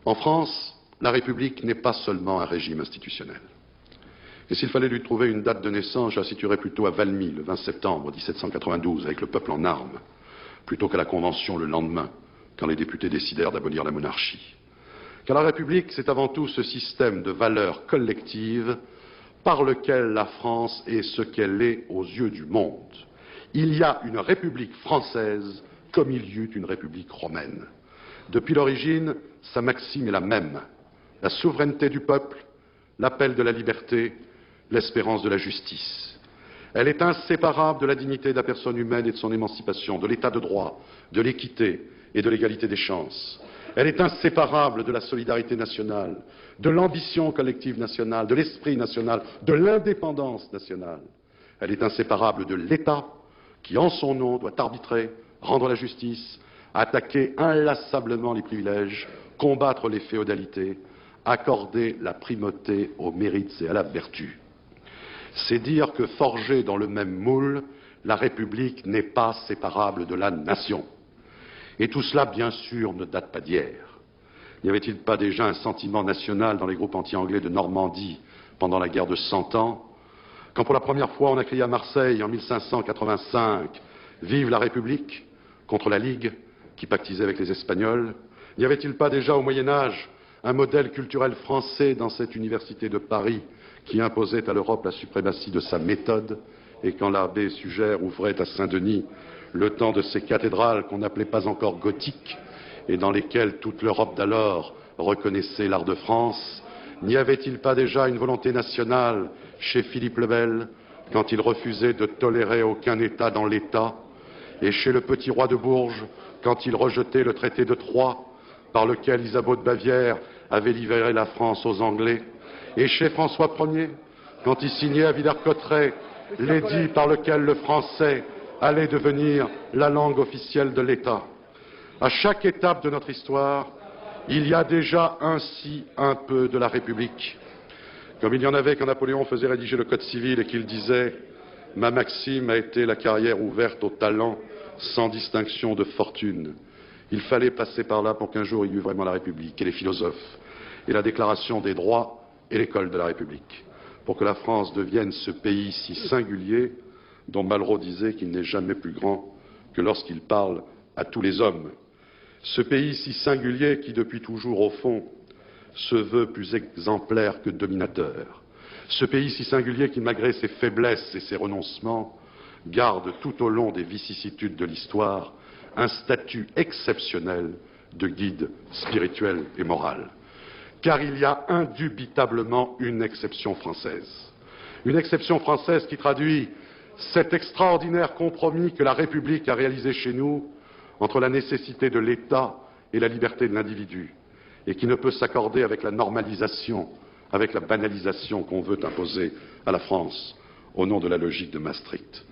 En France, la République n'est pas seulement un régime institutionnel. Et s'il fallait lui trouver une date de naissance, je la situerais plutôt à Valmy, le 20 septembre 1792, avec le peuple en armes, plutôt qu'à la Convention le lendemain, quand les députés décidèrent d'abolir la monarchie. Car la République, c'est avant tout ce système de valeurs collectives par lequel la France est ce qu'elle est aux yeux du monde. Il y a une République française comme il y eut une République romaine. Depuis l'origine, sa maxime est la même. La souveraineté du peuple, l'appel de la liberté, l'espérance de la justice. Elle est inséparable de la dignité de la personne humaine et de son émancipation, de l'état de droit, de l'équité et de l'égalité des chances. Elle est inséparable de la solidarité nationale, de l'ambition collective nationale, de l'esprit national, de l'indépendance nationale. Elle est inséparable de l'État qui, en son nom, doit arbitrer, rendre la justice, attaquer inlassablement les privilèges, combattre les féodalités, accorder la primauté aux mérites et à la vertu. C'est dire que, forgée dans le même moule, la République n'est pas séparable de la nation. Et tout cela, bien sûr, ne date pas d'hier. N'y avait-il pas déjà un sentiment national dans les groupes anti-anglais de Normandie pendant la guerre de 100 ans, quand pour la première fois on a crié à Marseille en 1585 « Vive la République !» contre la Ligue qui pactisait avec les Espagnols? N'y avait-il pas déjà au Moyen-Âge un modèle culturel français dans cette université de Paris qui imposait à l'Europe la suprématie de sa méthode, et quand l'abbé Sugère ouvrait à Saint-Denis le temps de ces cathédrales qu'on n'appelait pas encore gothiques et dans lesquelles toute l'Europe d'alors reconnaissait l'art de France? N'y avait-il pas déjà une volonté nationale chez Philippe le Bel quand il refusait de tolérer aucun État dans l'État, et chez le petit roi de Bourges quand il rejetait le traité de Troyes par lequel Isabeau de Bavière avait livré la France aux Anglais, et chez François Ier quand il signait à Villers-Cotterêts l'édit par lequel le français allait devenir la langue officielle de l'État? À chaque étape de notre histoire, il y a déjà ainsi un peu de la République. Comme il y en avait quand Napoléon faisait rédiger le Code civil et qu'il disait « Ma maxime a été la carrière ouverte aux talents sans distinction de fortune ». Il fallait passer par là pour qu'un jour il y eût vraiment la République et les philosophes et la Déclaration des droits et l'école de la République, pour que la France devienne ce pays si singulier dont Malraux disait qu'il n'est jamais plus grand que lorsqu'il parle à tous les hommes. Ce pays si singulier qui, depuis toujours, au fond, se veut plus exemplaire que dominateur. Ce pays si singulier qui, malgré ses faiblesses et ses renoncements, garde tout au long des vicissitudes de l'histoire un statut exceptionnel de guide spirituel et moral. Car il y a indubitablement une exception française. Une exception française qui traduit cet extraordinaire compromis que la République a réalisé chez nous entre la nécessité de l'État et la liberté de l'individu, et qui ne peut s'accorder avec la normalisation, avec la banalisation qu'on veut imposer à la France au nom de la logique de Maastricht.